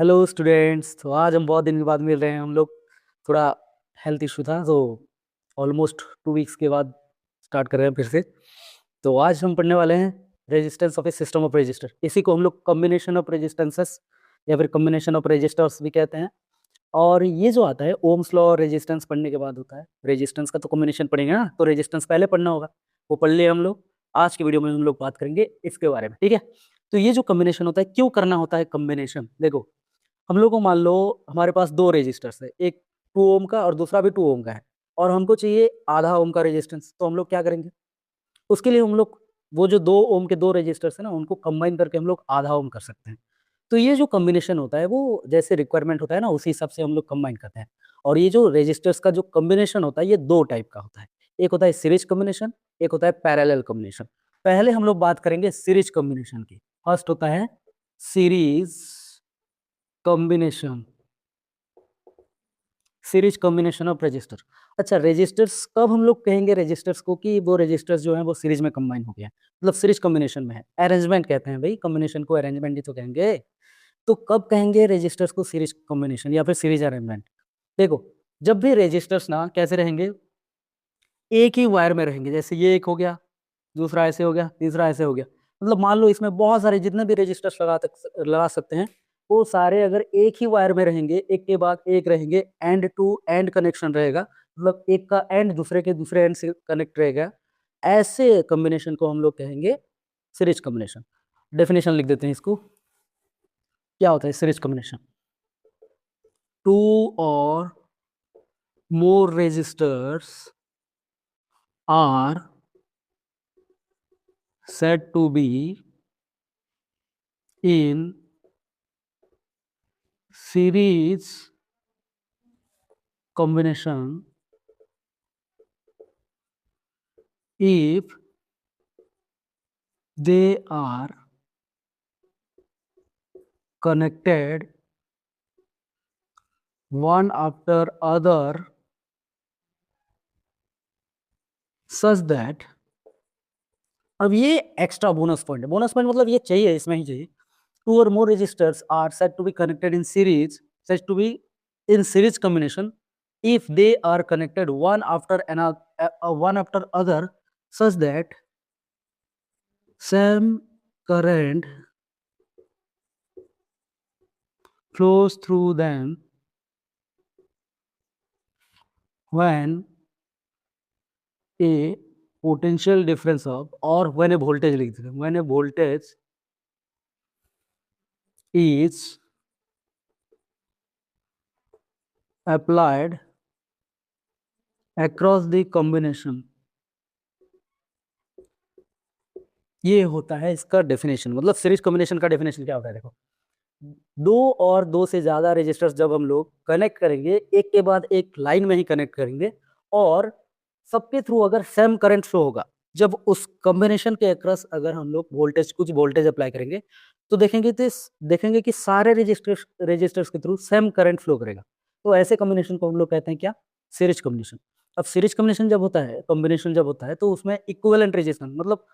Hello students. तो आज हम बहुत दिन के बाद मिल रहे हैं हम लोग। थोड़ा हेल्थ इशू था तो ऑलमोस्ट 2 वीक्स के बाद स्टार्ट कर रहे हैं फिर से। तो आज हम पढ़ने वाले हैं resistance of A system of register. इसी को हम लोग कॉम्बिनेशन ऑफ रेजिस्टेंसेस या फिर कॉम्बिनेशन ऑफ रजिस्टर्स भी कहते हैं। और ये जो आता है ओम्स लॉ और रेजिस्टेंस पढ़ने के बाद होता है। रेजिस्टेंस का तो कॉम्बिनेशन पढ़ेंगे ना, तो रेजिस्टेंस पहले पढ़ना होगा, वो पढ़ लिए हम लोग। आज की वीडियो में हम लोग बात करेंगे इसके बारे में, ठीक है। तो ये जो कॉम्बिनेशन होता है, क्यों करना होता है कॉम्बिनेशन, देखो हम लोग को मान लो हमारे पास दो रेजिस्टर्स है, एक 2 ओम का और दूसरा भी 2 ओम का है, और हमको चाहिए आधा ओम का रेजिस्टेंस। तो हम लोग क्या करेंगे, उसके लिए हम लोग वो जो 2 ओम के दो रेजिस्टर्स है ना, उनको कंबाइन करके हम लोग आधा ओम कर सकते हैं। तो ये जो कॉम्बिनेशन होता है वो जैसे रिक्वायरमेंट होता है ना, उसी हिसाब से हम लोग कंबाइन करते हैं। और ये जो रेजिस्टर्स का जो कॉम्बिनेशन होता है ये दो टाइप का होता है। एक होता है सीरीज कॉम्बिनेशन, एक होता है पैरेलल कॉम्बिनेशन। पहले हम लोग बात करेंगे सीरीज कॉम्बिनेशन की। फर्स्ट होता है series combination, series combination of register. अच्छा, रजिस्टर्स कब हम लोग कहेंगे रजिस्टर्स को कि वो रजिस्टर्स जो हैं वो सीरीज में कंबाइन हो गया है, मतलब सीरीज कॉम्बिनेशन में है। अरेंजमेंट कहते हैं भाई, कॉम्बिनेशन को अरेंजमेंट ही तो कहेंगे। तो कब कहेंगे रजिस्टर्स को सीरीज कॉम्बिनेशन या फिर सीरीज अरेंजमेंट? देखो, जब भी रजिस्टर्स ना कैसे रहेंगे, एक ही वायर में रहेंगे। जैसे ये एक हो गया, दूसरा ऐसे हो गया, तीसरा ऐसे हो गया। मतलब मान लो इसमें बहुत सारे जितने भी रजिस्टर्स लगा सकते हैं, वो सारे अगर एक ही वायर में रहेंगे, एक के बाद एक रहेंगे, एंड टू एंड कनेक्शन रहेगा, मतलब एक का एंड दूसरे के दूसरे एंड से कनेक्ट रहेगा, ऐसे कॉम्बिनेशन को हम लोग कहेंगे सीरीज कॉम्बिनेशन। डेफिनेशन लिख देते हैं इसको। क्या होता है सीरीज कॉम्बिनेशन? टू और more resistors are said to be in series combination if they are connected one after other such that, अब ये एक्स्ट्रा बोनस पॉइंट है। बोनस पॉइंट मतलब ये चाहिए, इसमें ही चाहिए। टू और more registers are said to be connected in series, said to be in series combination if they are connected one after another, one after other, such that same current flows through them when a potential difference of, or when a voltage लिख देते हैं, when a voltage is applied across the combination। ये होता है इसका definition. मतलब series combination का definition क्या होता है, देखो, दो और दो से ज्यादा रजिस्टर्स जब हम लोग कनेक्ट करेंगे, एक के बाद एक लाइन में ही कनेक्ट करेंगे, और सबके थ्रू अगर सेम करंट फ्लो होगा, जब उस कॉम्बिनेशन के अक्रॉस अगर हम लोग वोल्टेज, कुछ वोल्टेज अप्लाई करेंगे, तो देखेंगे कि सारे रजिस्टर्स के थ्रू सेम करंट फ्लो करेगा। तो ऐसे कॉम्बिनेशन को हम लोग कहते हैं क्या? Series combination. अब सीरीज कॉम्बिनेशन जब होता है, कॉम्बिनेशन जब होता है, तो उसमें इक्विवेलेंट रेजिस्टेंस, मतलब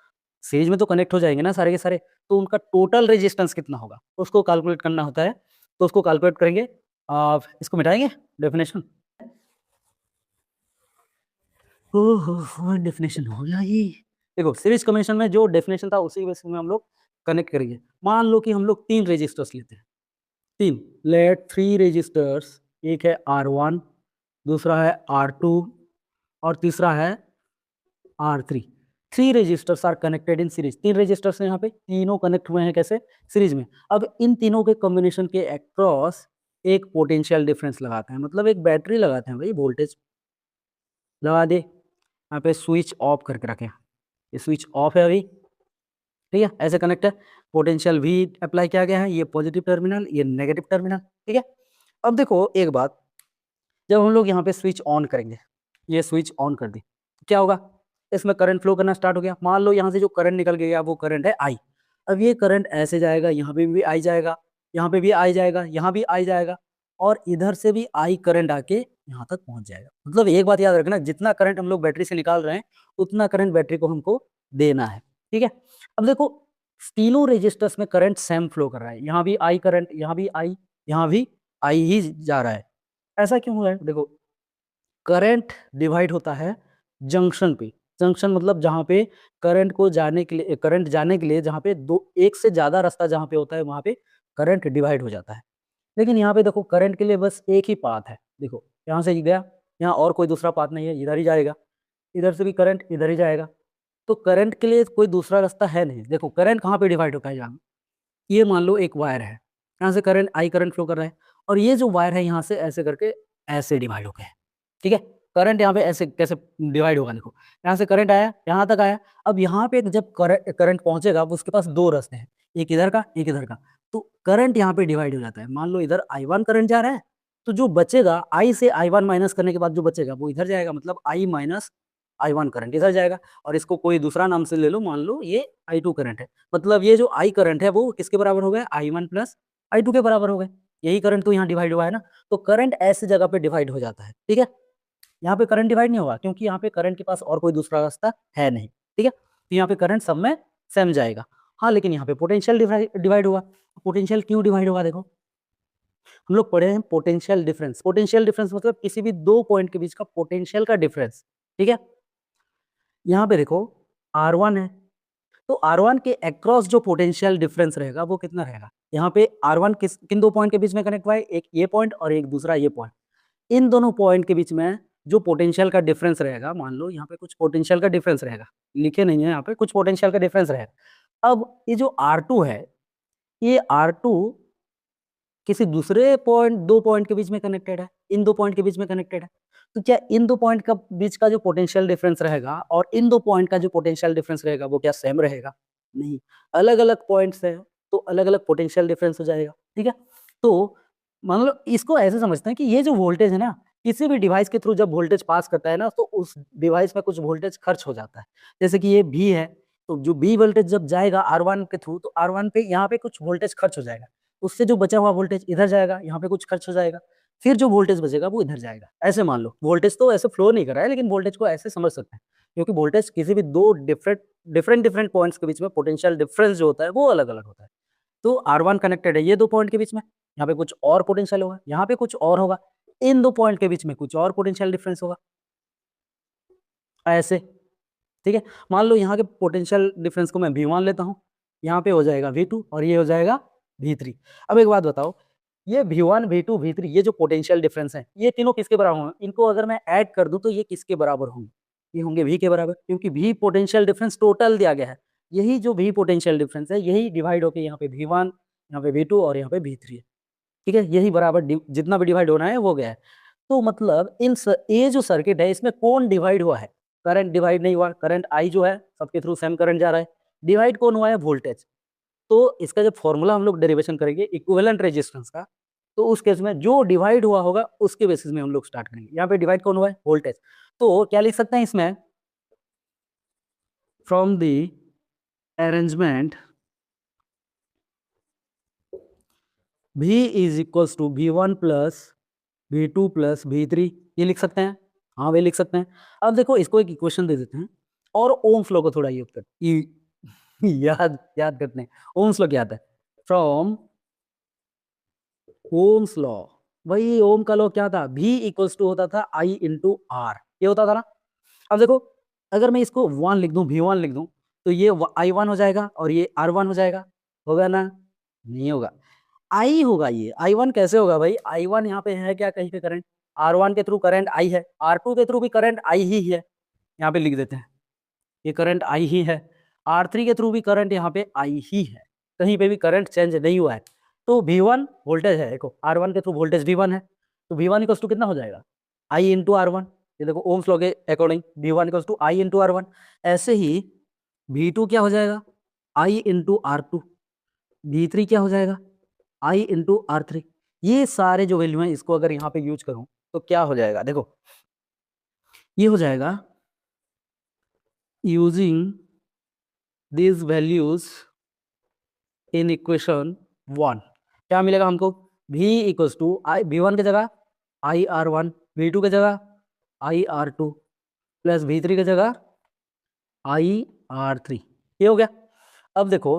सीरीज में तो कनेक्ट हो जाएंगे ना सारे के सारे, तो उनका टोटल रेजिस्टेंस कितना होगा उसको कैलकुलेट करना होता है। तो उसको कैलकुलेट करेंगे, आप इसको मिटाएंगे डेफिनेशन। ओहो, डेफिनेशन हो गया ये। देखो, सीरीज कॉम्बिनेशन में जो डेफिनेशन था उसी बेसिस में हम लोग कनेक्ट करेंगे। मान लो कि हम लोग 3 रजिस्टर्स लेते हैं, तीन, लेट 3 रजिस्टर्स, एक है R1, दूसरा है R2, और तीसरा है R3। 3 registers are connected in series. 3 registers हैं यहाँ पे, तीनों कनेक्ट हुए हैं कैसे? सीरीज में। अब इन तीनों के कॉम्बिनेशन के अक्रॉस एक पोटेंशियल डिफरेंस लगाते हैं, मतलब एक बैटरी लगाते हैं भाई, वोल्टेज लगा दे। यहाँ पे स्विच ऑफ करके रखें, ये स्विच ऑफ है अभी, ठीक है, ऐसे कनेक्ट है। पोटेंशियल भी अप्लाई किया गया है, ये पॉजिटिव टर्मिनल, ये नेगेटिव टर्मिनल, ठीक है। अब देखो एक बात, जब हम लोग यहाँ पे स्विच ऑन करेंगे, ये स्विच ऑन कर दी, क्या होगा? इसमें करंट फ्लो करना स्टार्ट हो गया। मान लो यहाँ से जो करंट निकल गया वो करंट है आई। अब ये करंट ऐसे जाएगा, यहाँ पे भी आई जाएगा, यहाँ पे भी आई जाएगा, यहाँ भी आई जाएगा, और इधर से भी आई करंट आके यहाँ तक पहुंच जाएगा। मतलब एक बात याद रखना, जितना करंट हम लोग बैटरी से निकाल रहे हैं उतना करंट बैटरी को हमको देना है, ठीक है। अब देखो, तीनों रेजिस्टर्स में करंट सेम फ्लो कर रहा है, यहाँ भी आई करंट, यहाँ भी आई, यहाँ भी आई ही जा रहा है। ऐसा क्यों हो रहा है? देखो, करंट डिवाइड होता है जंक्शन पे। जंक्शन मतलब जहाँ पे करंट को जाने के लिए, करंट जाने के लिए जहाँ पे दो एक से ज्यादा रास्ता जहाँ पे होता है वहाँ पे करंट डिवाइड हो जाता है। लेकिन यहाँ पे देखो करंट के लिए बस एक ही पाथ है। देखो यहाँ से गया, यहाँ और कोई दूसरा पाथ नहीं है, इधर ही जाएगा। इधर से भी करंट इधर ही जाएगा। तो करंट के लिए कोई दूसरा रास्ता है नहीं। देखो करंट कहाँ पे डिवाइड होता है? यहाँ ये मान लो एक वायर है, यहाँ से करंट आई करंट फ्लो कर रहा है, और ये जो वायर है यहाँ से ऐसे करके ऐसे डिवाइड हो गया है। ठीक है, करंट यहाँ पे ऐसे कैसे डिवाइड होगा? देखो यहाँ से करंट आया, यहाँ तक आया। अब यहाँ पे जब करंट पहुंचेगा, अब उसके पास दो रास्ते हैं, एक इधर का एक इधर का। तो करंट यहाँ पे डिवाइड हो जाता है। मान लो इधर I1 करंट जा रहा है, तो जो बचेगा आई से I1 माइनस करने के बाद जो बचेगा वो इधर जाएगा, मतलब I माइनस I1 करंट इधर जाएगा। और इसको कोई दूसरा नाम से ले लो, मान लो ये I2 करंट है। मतलब ये जो I करंट है वो किसके बराबर हो गया? I1 प्लस I2 के बराबर हो गए। यही करंट तो यहाँ डिवाइड हुआ है ना। तो करंट ऐसी जगह पे डिवाइड हो जाता है। ठीक है, यहाँ पे करंट डिवाइड नहीं होगा क्योंकि यहाँ पे करंट के पास और कोई दूसरा रास्ता है नहीं। ठीक है, तो यहाँ पे करंट सब में सेम जाएगा। हाँ, लेकिन यहाँ पे पोटेंशियल डिवाइड हुआ। पोटेंशियल क्यों डिवाइड होगा? देखो हम लोग पढ़े हैं पोटेंशियल डिफरेंस। पोटेंशियल डिफरेंस मतलब किसी भी दो पॉइंट के बीच का पोटेंशियल का डिफरेंस। ठीक है, यहाँ पे देखो R1 है, तो R1 के अक्रॉस जो पोटेंशियल डिफरेंस रहेगा वो कितना रहेगा? यहाँ पे R1 किन दो पॉइंट के बीच में कनेक्ट हुआ है? एक ये पॉइंट और एक दूसरा ये पॉइंट। इन दोनों पॉइंट के बीच में जो पोटेंशियल का डिफरेंस रहेगा, मान लो यहाँ पे कुछ पोटेंशियल का डिफरेंस रहेगा, लिखे नहीं है यहाँ पे, कुछ पोटेंशियल का डिफरेंस रहेगा। अब ये जो R2 है, ये R2 किसी दूसरे पॉइंट, दो पॉइंट के बीच में कनेक्टेड है, इन दो पॉइंट के बीच में कनेक्टेड है। तो क्या इन दो पॉइंट का बीच का जो पोटेंशियल डिफरेंस रहेगा और इन दो पॉइंट का जो पोटेंशियल डिफरेंस रहेगा वो क्या सेम रहेगा? नहीं, अलग अलग पॉइंट्स है, तो अलग अलग पोटेंशियल डिफरेंस हो जाएगा। ठीक है, तो मान लो इसको ऐसे समझते हैं कि ये जो वोल्टेज है ना, किसी भी डिवाइस के थ्रू जब वोल्टेज पास करता है ना, तो उस डिवाइस में कुछ वोल्टेज खर्च हो जाता है। जैसे कि ये भी है, तो जो बी वोल्टेज जब जाएगा R1 के थ्रू, तो R1 पे यहाँ पे कुछ वोल्टेज खर्च हो जाएगा। उससे जो बचा हुआ वोल्टेज इधर जाएगा, यहाँ पे कुछ खर्च हो जाएगा, फिर जो वोल्टेज बचेगा वो इधर जाएगा। ऐसे मान लो, वोल्टेज तो ऐसे फ्लो नहीं कर रहा है, लेकिन वोल्टेज को ऐसे समझ सकते हैं, क्योंकि वोल्टेज किसी भी दो डिफरेंट पॉइंट्स के बीच में पोटेंशियल डिफरेंस जो होता है वो अलग अलग होता है। तो R1 कनेक्टेड है ये दो पॉइंट के बीच में, यहाँ पे कुछ और पोटेंशियल होगा, यहाँ पे कुछ और होगा, इन दो पॉइंट के बीच में कुछ और पोटेंशियल डिफरेंस होगा, ऐसे। ठीक है, मान लो यहाँ के पोटेंशियल डिफरेंस को मैं V1 लेता हूँ, यहाँ पे हो जाएगा V2 और ये हो जाएगा V3। अब एक बात बताओ, ये V1 V2 V3 ये जो पोटेंशियल डिफरेंस है, ये तीनों किसके बराबर होंगे? इनको अगर मैं ऐड कर दूं तो ये किसके बराबर होंगे? ये होंगे V के बराबर, क्योंकि V पोटेंशियल डिफरेंस टोटल दिया गया है। यही जो V पोटेंशियल डिफरेंस है, यही डिवाइड होकर यहाँ पे V1, यहाँ पे V2 और यहाँ पे V3 है। ठीक है, यही बराबर जितना भी डिवाइड होना है वो गया है। तो मतलब ये जो सर्किट है इसमें कौन डिवाइड हुआ है? करंट डिवाइड नहीं हुआ, करंट आई जो है सबके थ्रू सेम करंट जा रहा है। डिवाइड कौन हुआ है? वोल्टेज। तो इसका जब फॉर्मूला हम लोग डेरिवेशन करेंगे इक्विवेलेंट रेजिस्टेंस का, तो उस केस में जो डिवाइड हुआ होगा उसके बेसिस में हम लोग स्टार्ट करेंगे। यहाँ पे डिवाइड कौन हुआ है? वोल्टेज। तो क्या लिख सकते हैं इसमें? From the arrangement V is equals to V1 plus V2 plus V3, ये लिख सकते हैं। हाँ वे लिख सकते हैं। अब देखो इसको एक इक्वेशन दे देते हैं और ओम्स लॉ को थोड़ा याद याद करते हैं। ओम्स लॉ क्या आता है? फ्रॉम ओम्स लॉ, वही ओम का लॉ क्या था? V इक्वल्स टू होता था I इंटू R, ये होता था ना। अब देखो अगर मैं इसको 1 लिख दूं, V1 लिख दूं, तो ये I1 हो जाएगा और ये R1 हो जाएगा। होगा ना? नहीं होगा, आई होगा। ये I1 कैसे होगा भाई? I1 यहाँ पे है क्या कहीं पे करंट? R1 के थ्रू करंट I है, R2 के थ्रू भी करंट I ही है, यहाँ पे लिख देते हैं ये करंट I ही है। R3 के थ्रू भी करंट यहाँ पे I ही है, कहीं पे भी करंट चेंज नहीं हुआ है। तो V1 वोल्टेज है, देखो R1 के थ्रू वोल्टेज V1 है, तो V1 इक्वल्स टू कितना हो जाएगा? I into R1। ये देखो ओम्स लॉ के according V1 equals to I into R1। ऐसे ही V2 क्या हो जाएगा? I into R2। V3 क्या हो जाएगा? I into R3। ये सारे जो वैल्यू हैं इसको अगर यहाँ पे यूज करूं तो क्या हो जाएगा? देखो ये हो जाएगा using these values in equation 1, क्या मिलेगा हमको? V equals to I V1 की जगह IR1, V2 की जगह IR2 प्लस V3 की जगह IR3। ये हो गया। अब देखो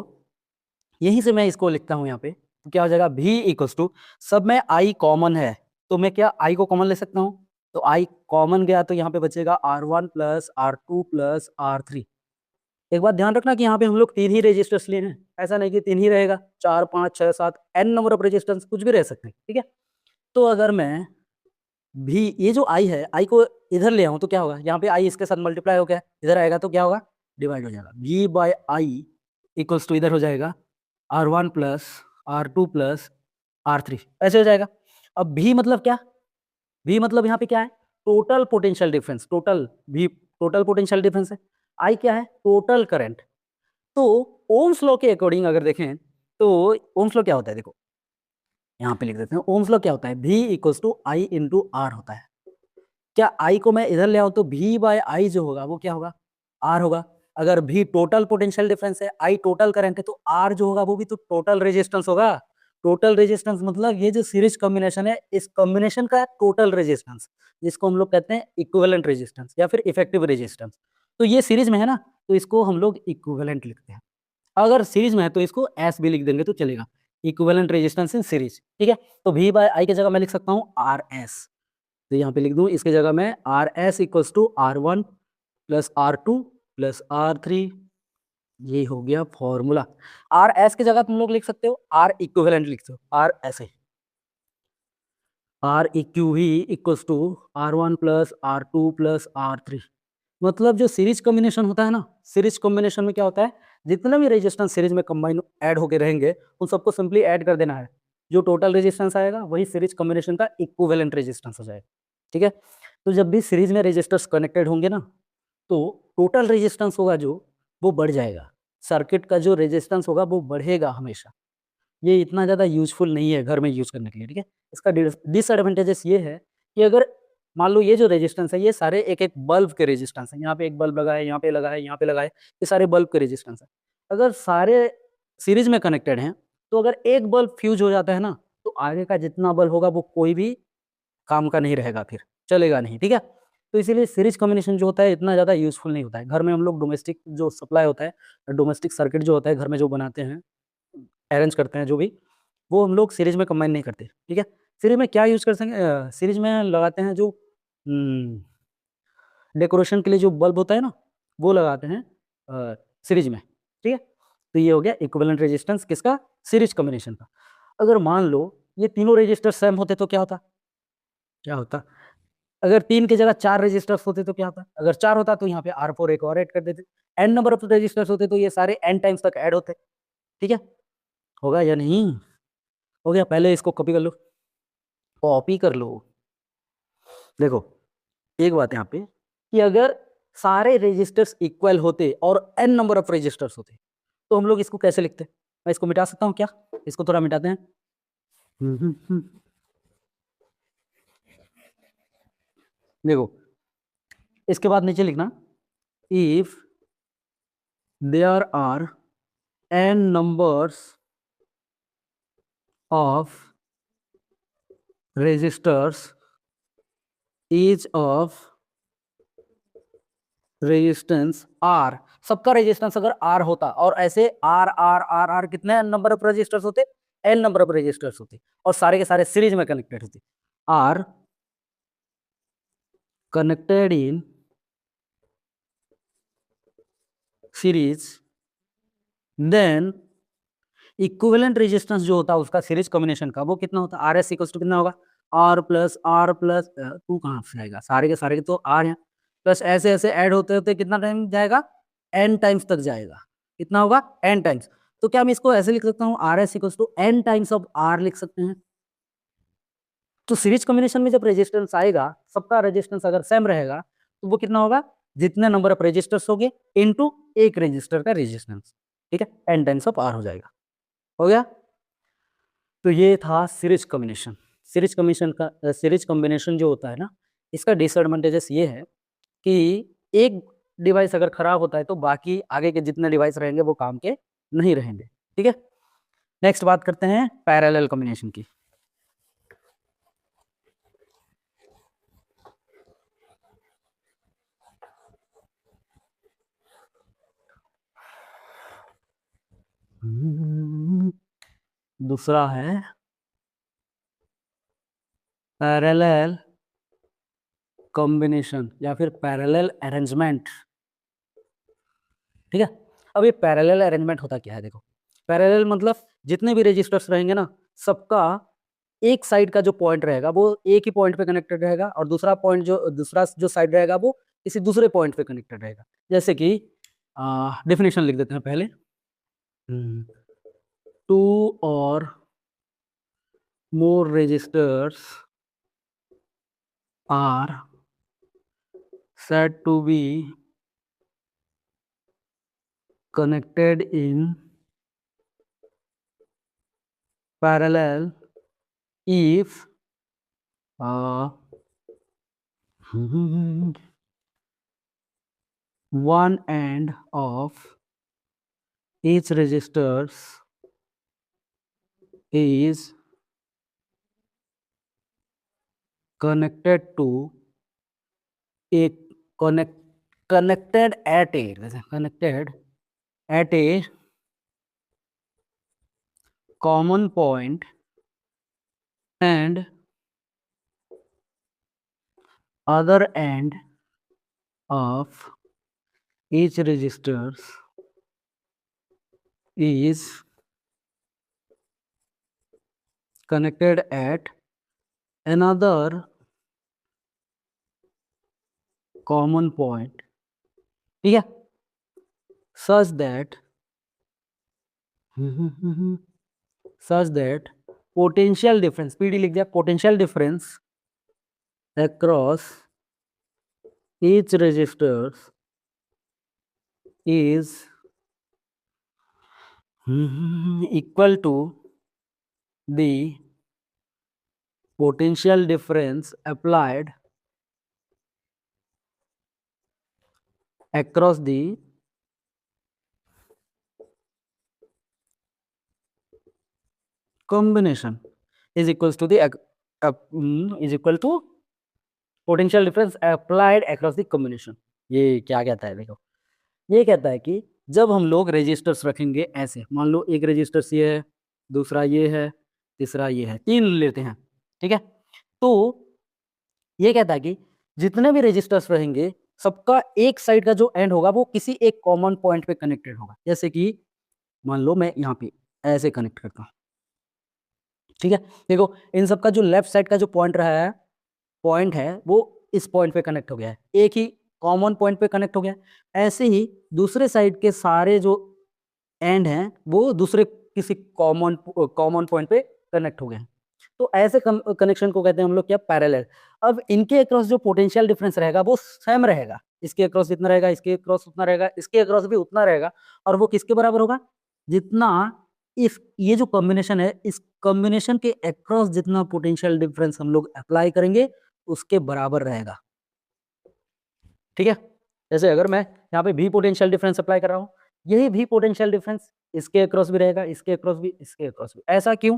यहीं से मैं इसको लिखता हूँ यहाँ पे, तो क्या हो जाएगा v इक्वल्स टू, सब में i कॉमन है तो मैं क्या i को कॉमन ले सकता हूँ, तो i कॉमन गया तो यहाँ पे बचेगा R1 plus R2 plus R3। एक बात ध्यान रखना कि यहाँ पे हम लोग 3 ही रेजिस्टर्स लिए हैं, ऐसा नहीं कि 3 ही रहेगा, 4 5 6 7 n नंबर ऑफ रेजिस्टेंस कुछ भी रह सकते हैं, ठीक है। तो अगर मैं भी ये जो i है, i को इधर ले आऊं तो क्या होगा, यहाँ पे i इसके साथ मल्टीप्लाई हो गया, इधर आएगा तो क्या होगा, डिवाइड हो जाएगा, v by I equals to इधर हो जाएगा R1 plus R2 plus R3, ऐसे हो जाएगा। अब v मतलब क्या, v मतलब यहाँ पे क्या है, total potential difference, total v total potential difference है, i क्या है, टोटल करंट। तो ओम्स लॉ के अकॉर्डिंग अगर देखें तो ओम्स लॉ क्या होता है, देखो यहाँ पे लिख देते हैं, ओम्स लॉ क्या होता है, v equals to I into R होता है। क्या i को मैं इधर ले आऊं तो v बाय आई जो होगा वो क्या होगा, r होगा। अगर v टोटल पोटेंशियल डिफरेंस है, i टोटल करंट है, तो r जो होगा वो भी तो टोटल रेजिस्टेंस होगा। टोटल रेजिस्टेंस मतलब ये जो सीरीज कॉम्बिनेशन है, इस कॉम्बिनेशन का टोटल रेजिस्टेंस, जिसको हम लोग कहते हैं इक्विवेलेंट रेजिस्टेंस या फिर इफेक्टिव रेजिस्टेंस। तो ये सीरीज में है ना, तो इसको हम लोग इक्विवेलेंट लिखते हैं। अगर सीरीज में है तो इसको एस भी लिख देंगे तो चलेगा, इक्विवेलेंट रेजिस्टेंस इन सीरीज, ठीक है। तो v बाय आई की जगह मैं लिख सकता हूँ आर एस, तो यहाँ पे लिख दूं इसके जगह में R S equals to R1 plus R2 plus R3, ये हो गया फॉर्मूला। आर एस की जगह तुम लोग लिख सकते हो आर इक्विवेलेंट, लिख सकते हो आर ऐसे, आर इक्यू ही equals to R1 plus R2 plus R3। मतलब जो सीरीज कॉम्बिनेशन होता है ना, सीरीज कॉम्बिनेशन में क्या होता है, जितना भी रेजिस्टेंस सीरीज में कंबाइन ऐड होके रहेंगे उन सबको सिंपली ऐड कर देना है, जो टोटल रेजिस्टेंस आएगा वही सीरीज कॉम्बिनेशन का इक्विवेलेंट रेजिस्टेंस हो जाएगा, ठीक है। तो जब भी सीरीज में रेजिस्टर्स कनेक्टेड होंगे ना, तो टोटल रेजिस्टेंस होगा जो वो बढ़ जाएगा, सर्किट का जो रेजिस्टेंस होगा वो बढ़ेगा हमेशा। ये इतना ज़्यादा यूजफुल नहीं है घर में यूज करने के लिए, ठीक है। इसका डिसएडवांटेजेस ये है कि अगर मान लो ये जो रेजिस्टेंस है ये सारे एक एक बल्ब के रेजिस्टेंस है, यहाँ पे एक बल्ब लगा है, यहाँ पे लगा है, यहाँ पे लगा है, ये सारे बल्ब के रेजिस्टेंस है। अगर सारे सीरीज में कनेक्टेड हैं तो अगर एक बल्ब फ्यूज हो जाता है ना, तो आगे का जितना बल्ब होगा वो कोई भी काम का नहीं रहेगा, फिर चलेगा नहीं, ठीक है। तो इसीलिए सीरीज कॉम्बिनेशन जो होता है इतना ज़्यादा यूजफुल नहीं होता है। घर में हम लोग डोमेस्टिक जो सप्लाई होता है, डोमेस्टिक सर्किट जो होता है घर में जो बनाते हैं, अरेंज करते हैं जो भी, वो हम लोग सीरीज में कंबाइन नहीं करते, ठीक है। सीरीज में क्या यूज कर सकें, सीरीज में लगाते हैं जो डेकोरेशन के लिए जो बल्ब होता है ना, वो लगाते हैं सीरीज में, ठीक है। तो ये हो गया इक्विवेलेंट रेजिस्टेंस किसका, सीरीज कॉम्बिनेशन का। अगर मान लो ये तीनों रेजिस्टर सेम होते तो क्या होता, क्या होता, अगर 3 की जगह 4 रजिस्टर्स होते तो क्या होता, अगर 4 होता तो यहाँ पे R4 एक और ऐड कर देते, n नंबर ऑफ रजिस्टर्स होते तो ये सारे n टाइम्स तक ऐड होते, ठीक है। होगा या नहीं, हो गया। पहले इसको कॉपी कर लो, कॉपी कर लो। देखो एक बात यहाँ पे कि अगर सारे रजिस्टर्स इक्वल होते और n नंबर ऑफ रजिस्टर्स होते तो हम लोग इसको कैसे लिखते, मैं इसको मिटा सकता हूँ क्या, इसको थोड़ा मिटाते हैं। देखो इसके बाद नीचे लिखना, if there are n numbers of resistors, each of resistance r, सबका रेजिस्टेंस अगर r होता और ऐसे r r r r कितने नंबर ऑफ रजिस्टर्स होते, n नंबर ऑफ रजिस्टर्स होते और सारे के सारे सीरीज में कनेक्टेड होते, r connected in series, then equivalent resistance जो होता है उसका सीरीज कॉम्बिनेशन का वो कितना होता है, आर एस इक्वल टू कितना होगा, आर प्लस टू कहाँ से आएगा, सारे के तो आर हैं, प्लस ऐसे ऐसे ऐड होते होते कितना टाइम जाएगा, एन टाइम्स तक जाएगा, कितना होगा एन टाइम्स। तो क्या मैं इसको ऐसे लिख सकता हूँ, R S equal to N times of R लिख सकते हैं। तो सीरीज कॉम्बिनेशन में जब रेजिस्टेंस आएगा, सबका रेजिस्टेंस अगर सेम रहेगा तो वो कितना होगा, जितने नंबर ऑफ रेजिस्टर्स होंगे इनटू एक रेजिस्टर का रेजिस्टेंस, ठीक है, एन टाइम्स ऑफ आर हो जाएगा, हो गया। तो ये था सीरीज कॉम्बिनेशन। सीरीज कॉम्बिनेशन का सीरीज कॉम्बिनेशन जो होता है ना, इसका डिसएडवांटेजेस ये है कि एक डिवाइस अगर खराब होता है तो बाकी आगे के जितने डिवाइस रहेंगे वो काम के नहीं रहेंगे, ठीक है। नेक्स्ट बात करते हैं पैरेलल कॉम्बिनेशन की। दूसरा है पैरेलल कॉम्बिनेशन या फिर पैरेलल अरेंजमेंट। ठीक है, अब ये पैरेलल अरेंजमेंट होता क्या है, देखो पैरेलल मतलब जितने भी रजिस्टर्स रहेंगे ना, सबका एक साइड का जो पॉइंट रहेगा वो एक ही पॉइंट पे कनेक्टेड रहेगा, और दूसरा जो साइड रहेगा वो किसी दूसरे पॉइंट पे कनेक्टेड रहेगा। जैसे कि डेफिनेशन लिख देते हैं पहले, टू और more registers are said to be connected in parallel if one end of each registers is connected to a connected at a common point, and other end of each registers is connected at another common point, ठीक है, such that potential difference, PD लिख दिया, potential difference across each registers is equal to the potential difference applied across the combination is equals to the is equal to potential difference applied across the combination। ये क्या कहता है, देखो ये कहता है कि जब हम लोग रजिस्टर्स रखेंगे ऐसे, मान लो एक रजिस्टर्स ये है, दूसरा ये है, तीसरा ये है, तीन लेते हैं, ठीक है, तो ये कहता है कि जितने भी रजिस्टर्स रहेंगे सबका एक साइड का जो एंड होगा वो किसी एक कॉमन पॉइंट पे कनेक्टेड होगा। जैसे कि मान लो मैं यहाँ पे ऐसे कनेक्ट करता हूँ, ठीक है, देखो इन सबका जो लेफ्ट साइड का जो पॉइंट है वो इस पॉइंट पे कनेक्ट हो गया है, एक ही कॉमन पॉइंट पे कनेक्ट हो गया है। ऐसे ही दूसरे साइड के सारे जो एंड हैं वो दूसरे किसी कॉमन पॉइंट पे कनेक्ट हो गए हैं। तो ऐसे कनेक्शन को कहते हैं हम लोग क्या, पैरेलल। अब इनके अक्रॉस जो पोटेंशियल डिफरेंस रहेगा वो सेम रहेगा, इसके अक्रॉस जितना रहेगा इसके अक्रॉस उतना रहेगा, इसके अक्रॉस भी उतना रहेगा, और वो किसके बराबर होगा, जितना इस ये जो कॉम्बिनेशन है इस कॉम्बिनेशन के अक्रॉस जितना पोटेंशियल डिफरेंस हम लोग अप्लाई करेंगे उसके बराबर रहेगा। ठीक है, जैसे अगर मैं यहाँ पे भी पोटेंशियल डिफरेंस अप्लाई कर रहा हूँ, यही भी पोटेंशियल डिफरेंस इसके अक्रॉस भी रहेगा, इसके अक्रॉस भी, इसके अक्रॉस भी। ऐसा क्यों,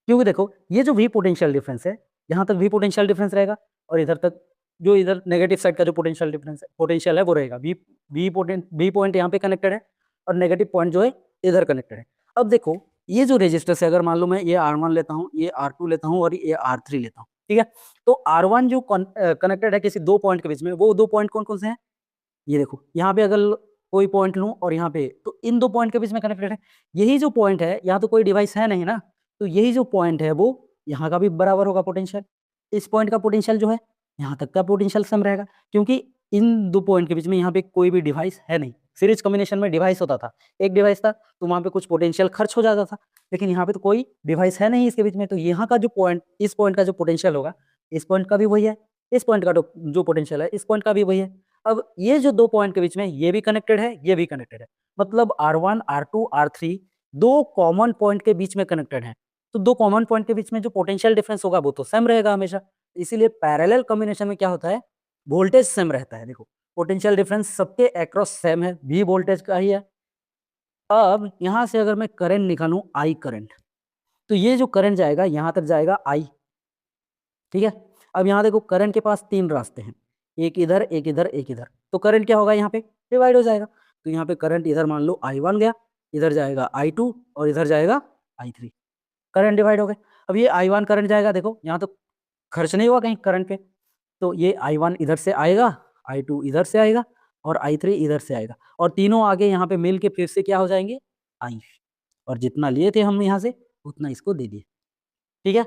क्योंकि देखो ये जो वी पोटेंशियल डिफरेंस है, यहाँ तक वी पोटेंशियल डिफरेंस रहेगा, और इधर तक जो इधर नेगेटिव साइड का जो पोटेंशियल है वो रहेगा। वी पॉइंट यहाँ पे कनेक्टेड है और नेगेटिव पॉइंट जो है इधर कनेक्टेड है। अब देखो ये जो रेजिस्टर्स है, अगर मान लो मैं ये R1 लेता हूँ, ये R2 लेता हूँ और ये R3 लेता हूँ, ठीक है, तो R1 जो कनेक्टेड है किसी दो पॉइंट के बीच में, वो दो पॉइंट कौन कौन से हैं, ये देखो यहाँ पे अगर कोई पॉइंट लूँ और यहाँ पे, तो इन दो पॉइंट के बीच में कनेक्टेड है। यही जो पॉइंट है, यहाँ तो कोई डिवाइस है नहीं ना, तो यही जो पॉइंट है वो यहाँ का भी बराबर होगा पोटेंशियल। इस पॉइंट का पोटेंशियल जो है यहाँ तक का पोटेंशियल सम रहेगा, क्योंकि इन दो पॉइंट के बीच में यहाँ पे कोई भी डिवाइस है नहीं। सीरीज कॉम्बिनेशन में डिवाइस होता था, एक डिवाइस था तो वहाँ पे कुछ पोटेंशियल खर्च हो जाता था, लेकिन यहाँ पे तो कोई डिवाइस है नहीं इसके बीच में, तो यहाँ का जो पॉइंट, इस पॉइंट का जो पोटेंशियल होगा इस पॉइंट का भी वही है, इस पॉइंट का जो पोटेंशियल है इस पॉइंट का भी वही है। अब ये जो दो पॉइंट के बीच में ये भी कनेक्टेड है, ये भी कनेक्टेड है, मतलब R1 R2 R3 दो कॉमन पॉइंट के बीच में कनेक्टेड है, तो दो कॉमन पॉइंट के बीच में जो पोटेंशियल डिफरेंस होगा वो तो सेम रहेगा हमेशा। इसीलिए पैरेलल कॉम्बिनेशन में क्या होता है, वोल्टेज सेम रहता है। देखो पोटेंशियल डिफरेंस सबके अक्रॉस सेम है, भी वोल्टेज का ही है। अब यहाँ से अगर मैं करंट निकालूं, आई करंट, तो ये जो करंट जाएगा यहाँ तक जाएगा आई, ठीक है। अब यहाँ देखो करंट के पास तीन रास्ते हैं, एक इधर एक इधर एक इधर, तो करंट क्या होगा, यहाँ पे डिवाइड हो जाएगा। तो यहाँ पे करंट इधर मान लो I1 गया, इधर जाएगा I2 और इधर जाएगा I3। करंट डिवाइड हो गए। अब ये I1 करंट जाएगा, देखो यहाँ तो खर्च नहीं हुआ कहीं करंट पे, तो ये I1 इधर से आएगा, I2 इधर से आएगा और I3 इधर से आएगा, और तीनों आगे यहाँ पे मिल के फिर से क्या हो जाएंगे, I, और जितना लिए थे हम यहाँ से उतना इसको दे दिए। ठीक है,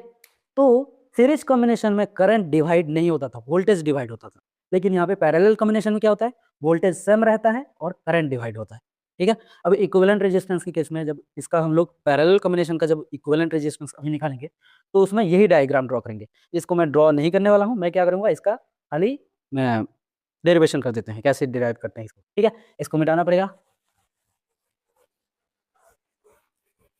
तो सीरीज कॉम्बिनेशन में करंट डिवाइड नहीं होता था, वोल्टेज डिवाइड होता था, लेकिन यहाँ पे पैरेलल कॉम्बिनेशन में क्या होता है, वोल्टेज सेम रहता है और करंट डिवाइड होता है। ठीक है, अब इक्विवेलेंट रेजिस्टेंस के केस में जब इसका हम लोग पैरेलल कॉम्बिनेशन का जब इक्विवेलेंट रेजिस्टेंस अभी निकालेंगे तो उसमें यही डायग्राम ड्रॉ करेंगे। इसको मैं ड्रॉ नहीं करने वाला हूँ, मैं क्या करूँगा, इसका खाली मैं डेरिवेशन कर देते हैं, कैसे डिराइव करते हैं इसको। ठीक है, इसको मिटाना पड़ेगा।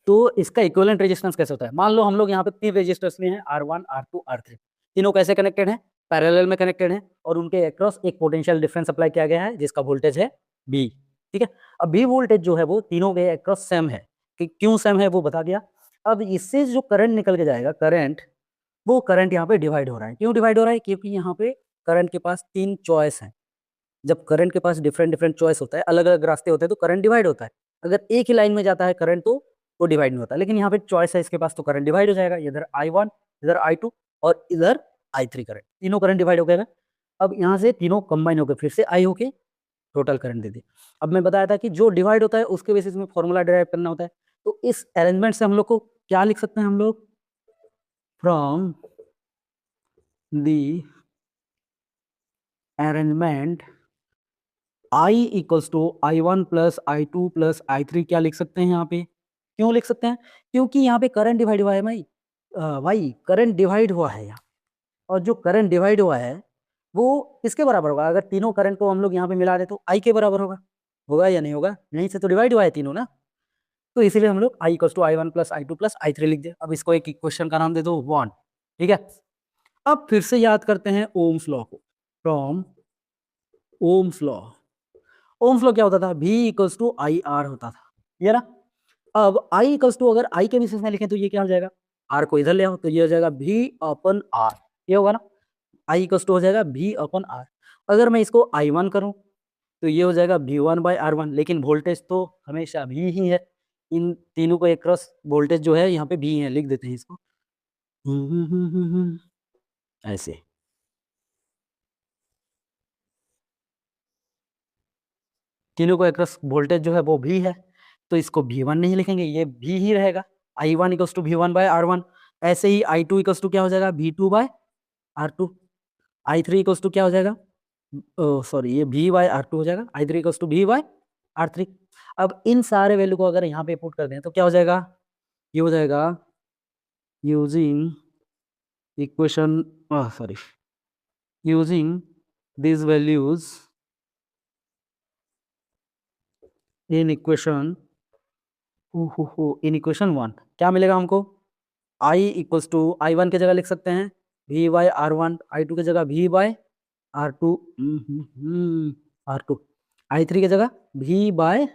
तो इसका इक्विवेलेंट रेजिस्टेंस कैसे होता है, मान लो हम लोग यहाँ पे 3 रेजिस्टर्स लिए हैं, R1, R2, R3, तीनों कैसे कनेक्टेड हैं, पैरेलल में कनेक्टेड हैं, और उनके अक्रॉस एक पोटेंशियल डिफरेंस अप्लाई किया गया है जिसका वोल्टेज है B। ठीक है, अब B वोल्टेज जो है वो तीनों के अक्रॉस सेम है, कि क्यों सेम है वो बता दिया। अब इससे जो करंट निकल के जाएगा, करंट, वो करंट यहाँ पे डिवाइड हो रहा है। क्यों डिवाइड हो रहा है, क्योंकि यहाँ पे करंट के पास 3 चॉइस हैं। जब करंट के पास डिफरेंट डिफरेंट चॉइस होता है, अलग अलग रास्ते होते हैं, तो करंट डिवाइड होता है। अगर एक ही लाइन में जाता है करंट तो वो डिवाइड नहीं होता, लेकिन यहाँ पे चॉइस है इसके पास, तो करंट डिवाइड हो जाएगा, इधर I1, इधर I2 और इधर I3 करंट, तीनों करंट डिवाइड हो गएगा। अब यहाँ से तीनों कंबाइन होकर फिर से I होके टोटल करंट दे दी। अब मैं बताया था कि जो डिवाइड होता है उसके बेसिस में फॉर्मूला डिराइव करना होता है, तो इस अरेंजमेंट से हम लोग को क्या लिख सकते हैं, हम लोग from the arrangement I equals to I1 plus I2 plus I3 क्या लिख सकते हैं यहाँ पे, क्यों लिख सकते हैं, क्योंकि यहाँ पे करंट डिवाइड हुआ है भाई करंट डिवाइड हुआ है यहाँ, और जो करंट डिवाइड हुआ है वो किसके बराबर होगा, अगर तीनों करंट को हम लोग यहाँ पे मिला दे तो I के बराबर होगा, होगा या नहीं होगा, यहीं से तो डिवाइड हुआ है तीनों ना, तो इसीलिए हम लोग I equals to I1 plus I2 plus I3 लिख दे। अब इसको एक इक्वेशन का नाम दे दो 1। ठीक है, अब फिर से याद करते हैं ओम्स लॉ को, फ्रॉम ओम्स लॉ। ओम्स लॉ क्या होता था, V equals to I R होता था, ये ना। अब I इक्वल्स टू अगर I के बेसिस में लिखें तो ये क्या हो जाएगा, R को इधर ले आओ तो ये हो जाएगा V अपन R, ये होगा ना, I इक्वल्स टू हो जाएगा V अपन R। अगर मैं इसको I1 करूं तो ये हो जाएगा V1 बाई R1, लेकिन वोल्टेज तो हमेशा V ही है, इन तीनों को एक क्रॉस वोल्टेज जो है यहाँ पे V है, लिख देते हैं इसको ऐसे। तीनों को एक्रॉस वोल्टेज जो है वो V है, तो इसको V1 नहीं लिखेंगे, ये V ही रहेगा, I1 equals to V1 bye R1। ऐसे ही I2 इक्वल्स टू क्या हो जाएगा, V2 bye R2। I3 equals to क्या हो जाएगा, सॉरी ये V बाय R2 हो जाएगा, I3 equals to V bye R3। अब इन सारे वैल्यू को अगर यहाँ पे पुट कर दें तो क्या हो जाएगा, ये हो जाएगा using equation sorry using these values in equation in equation 1 क्या मिलेगा हमको, I इक्वल्स टू I1 की जगह लिख सकते हैं V बाई R1, I2 की जगह V by R2, R2, I3 की जगह V बाय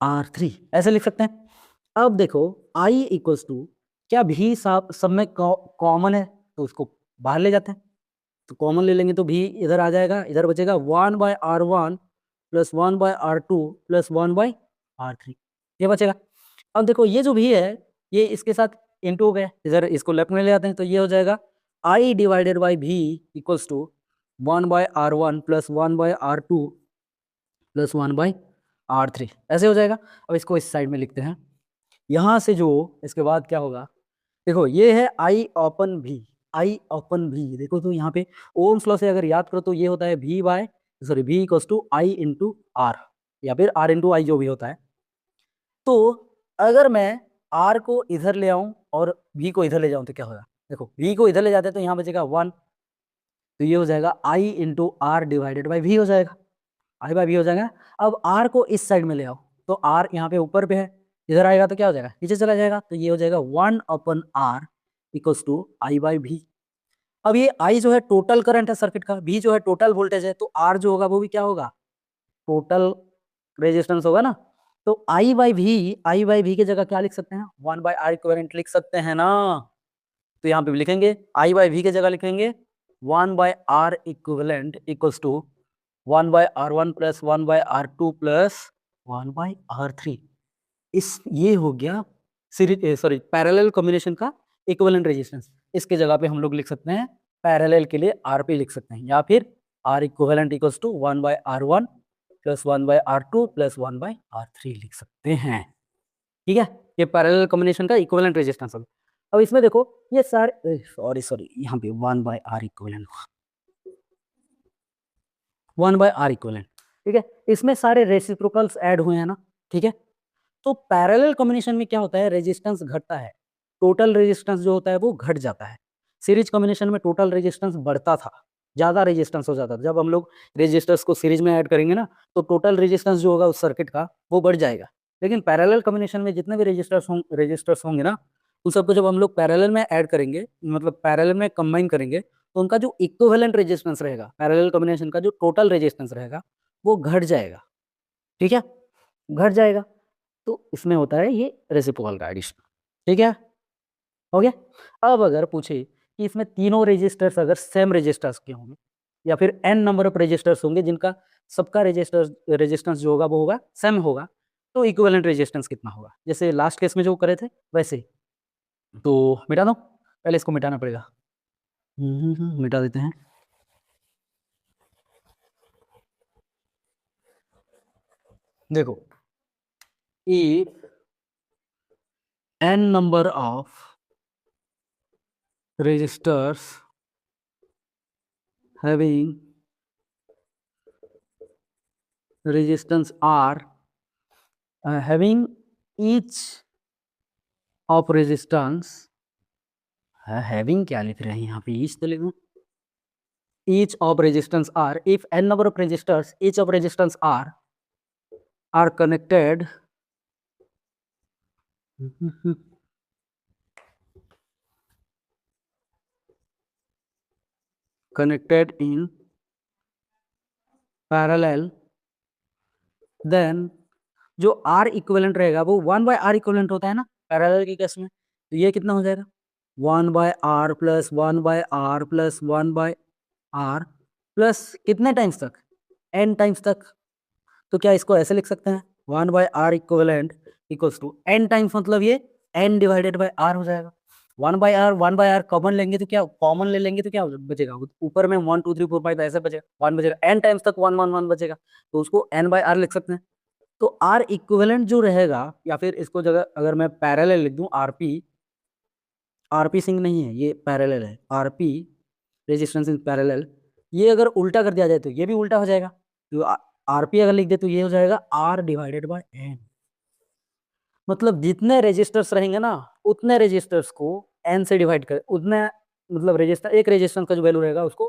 R3, ऐसे लिख सकते हैं। अब देखो I इक्वल्स टू क्या V सब में कॉमन है तो उसको बाहर ले जाते हैं, तो कॉमन ले लेंगे तो V इधर आ जाएगा, इधर बचेगा 1 by R1 plus 1 by R2 plus 1 by R3, ये बचेगा। अब देखो ये जो भी है ये इसके साथ इंटू हो गया, इधर इसको लेफ्ट में ले आते हैं तो ये हो जाएगा I divided by V equals to 1 by R1 plus 1 by R2 plus 1 by R3, ऐसे हो जाएगा। अब इसको इस साइड में लिखते हैं, यहाँ से जो इसके बाद क्या होगा, देखो ये है I open V, I open V, देखो तो यहाँ पे ओम्स लॉ से अगर याद करो तो ये होता है V equals to I into R, या फिर R इंटू I जो भी होता है। तो अगर मैं R को इधर ले आऊं और V को इधर ले जाऊं तो क्या होगा, देखो V को इधर ले जाते हैं तो यहाँ बचेगा 1, तो ये हो जाएगा I into R divided by V हो जाएगा, I बाई V हो जाएगा। अब R को इस साइड में ले आओ तो R यहाँ पे ऊपर पे है, इधर आएगा तो क्या हो जाएगा, नीचे चला जाएगा, तो ये हो जाएगा 1 अपन R equals to I by V। अब ये I जो है टोटल करंट है सर्किट का, V जो है टोटल वोल्टेज है, तो R जो होगा वो भी क्या होगा, टोटल रेजिस्टेंस होगा ना। तो I बाई V की जगह क्या लिख सकते हैं, 1 बाई R इक्विवेलेंट लिख सकते हैं ना, तो यहाँ पे भी लिखेंगे I बाई V की जगह लिखेंगे 1 by R equivalent equals to 1 by R1 plus 1 by R2 plus 1 by R3। इस ये हो गया सीरीज सॉरी पैरेलल कॉम्बिनेशन का इक्विवेलेंट रेजिस्टेंस, इसके जगह पे हम लोग लिख सकते हैं पैरेलल के लिए आरपी लिख सकते हैं, या फिर R equivalent equals to 1/R1 plus 1/R2 plus 1/R3 लिख सकते हैं। ठीक है, ये पैरेलल कॉम्बिनेशन का इक्विवेलेंट रेजिस्टेंस होगा। अब इसमें देखो ये सारे सॉरी यहाँ पे 1/R इक्विवेलेंट होगा, 1/R इक्विवेलेंट। ठीक है, इसमें सारे रेसिप्रोकल्स ऐड हुए हैं ना। ठीक है, तो पैरेलल कॉम्बिनेशन में क्या होता है, रेजिस्टेंस घटता है, टोटल रेजिस्टेंस जो होता है वो घट जाता है। सीरीज कॉम्बिनेशन में टोटल रेजिस्टेंस बढ़ता था, ज्यादा रेजिस्टेंस हो जाता था। जब हम लोग रेजिस्टर्स को सीरीज में ऐड करेंगे ना, तो टोटल रेजिस्टेंस जो होगा उस सर्किट का वो बढ़ जाएगा। लेकिन पैरेलल कॉम्बिनेशन में जितने भी रेजिस्टर्स होंगे ना, उन सबको जब हम लोग पैरेलल में ऐड करेंगे, मतलब पैरेलल में कंबाइन करेंगे, तो उनका जो इक्विवेलेंट रेजिस्टेंस रहेगा, पैरेलल कॉम्बिनेशन का जो टोटल रेजिस्टेंस रहेगा वो घट जाएगा। ठीक है, घट जाएगा, तो इसमें होता है ये रेसिप्रोकल का एडिशन। ठीक है, हो गया। अब अगर पूछे कि इसमें तीनों रेजिस्टर्स अगर सेम रेजिस्टर्स के होंगे, या फिर n नंबर ऑफ रेजिस्टर्स होंगे जिनका सबका रेजिस्टेंस जो होगा वो होगा सेम होगा, तो इक्विवेलेंट रेजिस्टेंस कितना होगा, जैसे लास्ट केस में जो करे थे वैसे ही। तो मिटा दो, पहले इसको मिटाना पड़ेगा। मिटा देते हैं। देखो, if n number of resistors having resistance R, having each of resistance, having क्या लिख रहे हैं यहाँ पे, each तो लिखो, each of resistance R, if n number of resistors, each of resistance R are connected connected in parallel, then जो R equivalent रहेगा वो 1/R इक्विवेलेंट होता है ना पैरेलल की केस में, तो ये कितना हो जाएगा 1/R plus 1/R plus 1/R plus कितने टाइम्स तक, n टाइम्स तक। तो क्या इसको ऐसे लिख सकते हैं 1/R equivalent equals to n times, मतलब ये n डिवाइडेड बाय R हो जाएगा। 1/R कॉमन लेंगे तो क्या, कॉमन ले लेंगे तो क्या बचेगा, ऊपर में 1 2 3 4 5 ऐसे बचेगा, 1 बचेगा, n टाइम्स तक 1 1 1 बचेगा, तो उसको n/R लिख सकते हैं। तो R इक्विवेलेंट जो रहेगा, या फिर इसको जगह अगर मैं पैरेलल लिख दूं, आरपी सिंग नहीं है, ये पैरेलल है, आरपी रेजिस्टेंस इन पैरेलल, ये अगर उल्टा कर दिया जाए तो ये भी उल्टा हो जाएगा। तो आरपी अगर लिख दे तो ये हो जाएगा आर डिवाइडेड बाय एन, मतलब जितने रेजिस्टर्स रहेंगे ना उतने रेजिस्टर्स को एन से डिवाइड कर, उतने मतलब रेजिस्टर, एक रेजिस्टेंस का जो वैल्यू रहेगा उसको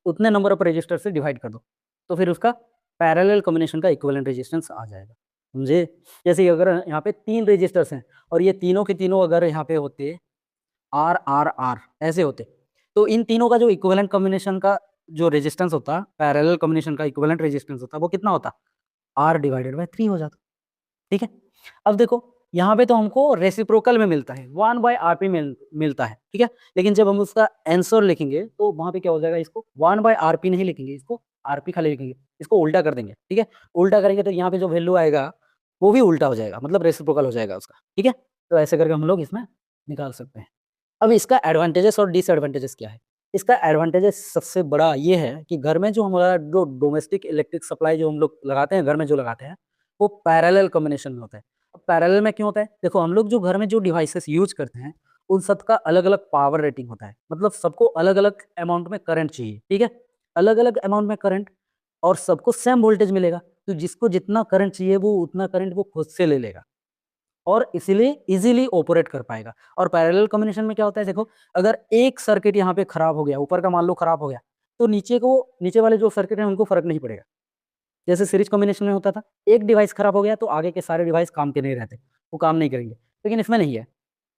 उतने नंबर ऑफ रेजिस्टर से डिवाइड कर दो, तो फिर उसका पैरेलल कॉम्बिनेशन का इक्विवेलेंट रेजिस्टेंस आ जाएगा। समझे, जैसे अगर यहाँ पे 3 रेजिस्टर्स हैं और ये तीनों के तीनों अगर यहाँ पे होते आर आर आर ऐसे होते, तो इन तीनों का जो इक्विवेलेंट कॉम्बिनेशन का जो रेजिस्टेंस होता, पैरेलल कॉम्बिनेशन का इक्विवेलेंट रेजिस्टेंस होता, वो कितना होता, आर डिवाइडेड बाय 3 हो जाता। ठीक है, अब देखो यहाँ पे तो हमको रेसिप्रोकल में मिलता है 1/RP मिलता है। ठीक है, लेकिन जब हम उसका आंसर लिखेंगे तो वहां पे क्या हो जाएगा, इसको 1/RP नहीं लिखेंगे, इसको आरपी खाली लिखेंगे, इसको उल्टा कर देंगे। ठीक है, उल्टा करेंगे तो यहाँ पे जो वैल्यू आएगा वो भी उल्टा हो जाएगा, मतलब रेसिप्रोकल हो जाएगा उसका। ठीक है, तो ऐसे करके हम लोग इसमें निकाल सकते हैं। अब इसका एडवांटेजेस और डिसएडवांटेजेस क्या है, इसका एडवांटेजेस सबसे बड़ा ये है कि घर में जो हमारा जो डोमेस्टिक इलेक्ट्रिक सप्लाई जो हम लोग लगाते हैं, घर में जो लगाते हैं, वो पैरेलल कॉम्बिनेशन में होता है। अब पैरेलल में क्यों होता है, देखो हम लोग जो घर में जो डिवाइसेस यूज करते हैं उन सबका अलग अलग पावर रेटिंग होता है, मतलब सबको अलग अलग अमाउंट में करंट चाहिए। ठीक है, अलग अलग अमाउंट में करंट, और सबको सेम वोल्टेज मिलेगा, तो जिसको जितना करंट चाहिए वो उतना करंट वो खुद से ले लेगा और इसीलिए इजीली ऑपरेट कर पाएगा। और पैरेलल कॉम्बिनेशन में क्या होता है, देखो अगर एक सर्किट यहाँ पे खराब हो गया, ऊपर का मान लो खराब हो गया, तो नीचे वाले जो सर्किट है उनको फर्क नहीं पड़ेगा। जैसे सीरीज कॉम्बिनेशन में होता था, एक डिवाइस खराब हो गया तो आगे के सारे डिवाइस काम के नहीं रहते, वो काम नहीं करेंगे। लेकिन इसमें नहीं है,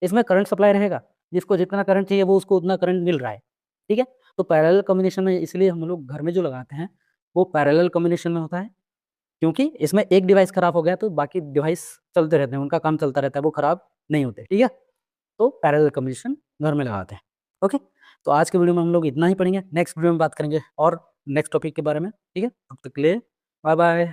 इसमें करंट सप्लाई रहेगा, जिसको जितना करंट चाहिए वो उसको उतना करंट मिल रहा है। ठीक है, तो पैरेलल कॉम्बिनेशन में इसलिए हम लोग घर में जो लगाते हैं वो पैरेलल कॉम्बिनेशन में होता है, क्योंकि इसमें एक डिवाइस खराब हो गया तो बाकी डिवाइस चलते रहते हैं, उनका काम चलता रहता है, वो खराब नहीं होते। ठीक है, तो पैरेलल कॉम्बिनेशन घर में लगाते हैं। ओके, तो आज के वीडियो में हम लोग इतना ही पढ़ेंगे, नेक्स्ट वीडियो में बात करेंगे और नेक्स्ट टॉपिक के बारे में। ठीक है, तब तक के लिए बाय बाय।